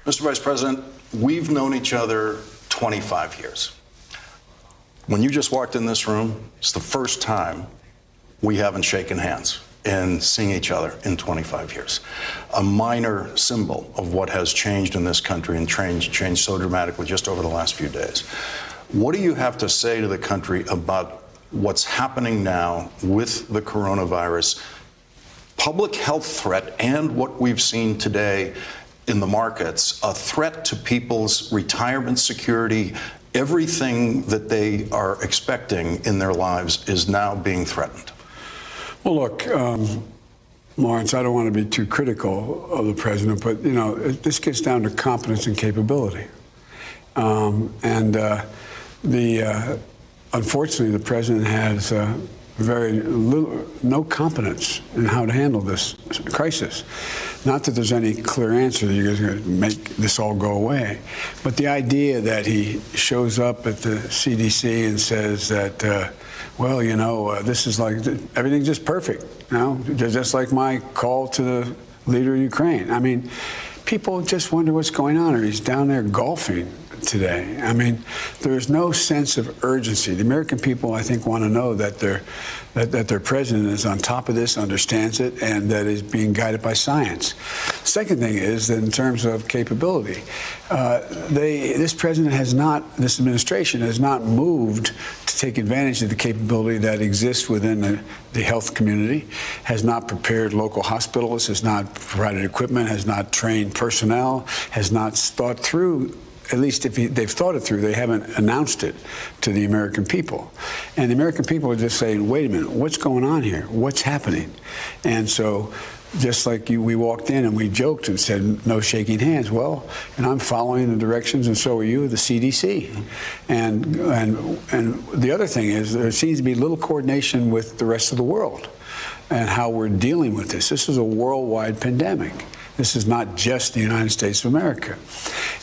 Mr. Vice President, we've known each other 25 years. When you just walked in this room, it's the first time we haven't shaken hands in seeing each other in 25 years. A minor symbol of what has changed in this country and changed so dramatically just over the last few days. What do you have to say to the country about what's happening now with the coronavirus public health threat and what we've seen today in the markets, a threat to people's retirement security? Everything that they are expecting in their lives is now being threatened. Well, look, Lawrence, I don't want to be too critical of the president, but, you know, this gets down to competence and capability. Unfortunately, the president has no competence in how to handle this crisis. Not that there's any clear answer that you're going to make this all go away, but the idea that he shows up at the CDC and says that, well, you know, this is like everything's just perfect, you know, just like my call to the leader of Ukraine. I mean, people just wonder what's going on, or he's down there golfing today. I mean, there's no sense of urgency. The American people, I think, want to know that their president is on top of this, understands it, and that is being guided by science. Second thing is that in terms of capability, this president has not, this administration has not moved to take advantage of the capability that exists within the health community, has not prepared local hospitals, has not provided equipment, has not trained personnel, has not thought through. At least if they've thought it through, they haven't announced it to the American people. And the American people are just saying, wait a minute, what's going on here? What's happening? And so just like we walked in and we joked and said, no shaking hands. Well, and I'm following the directions, and so are you, the CDC. And the other thing is there seems to be little coordination with the rest of the world and how we're dealing with this. This is a worldwide pandemic. This is not just the United States of America.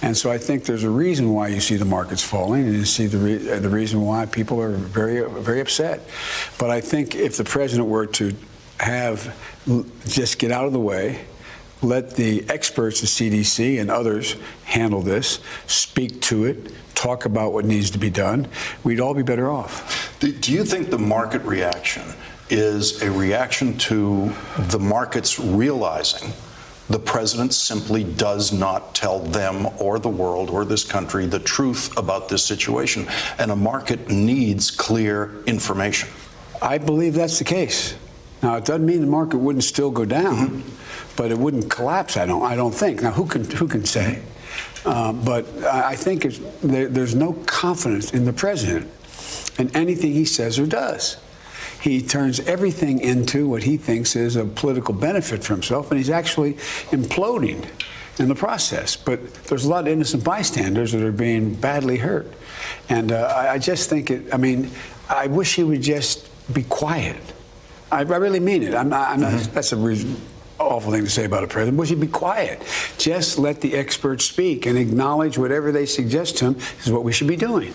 And so I think there's a reason why you see the markets falling, and you see the reason why people are very, very upset. But I think if the president were to just get out of the way, let the experts, the CDC and others, handle this, speak to it, talk about what needs to be done, we'd all be better off. Do you think the market reaction is a reaction to the markets realizing the president simply does not tell them or the world or this country the truth about this situation, and a market needs clear information? I believe that's the case. Now, it doesn't mean the market wouldn't still go down, but it wouldn't collapse, I don't think. Now, who can say? But I think there's no confidence in the president in anything he says or does. He turns everything into what he thinks is a political benefit for himself, and he's actually imploding in the process. But there's a lot of innocent bystanders that are being badly hurt. And I just think I wish he would just be quiet. I really mean it. That's a awful thing to say about a president. Wish he'd be quiet. Just let the experts speak and acknowledge whatever they suggest to him is what we should be doing.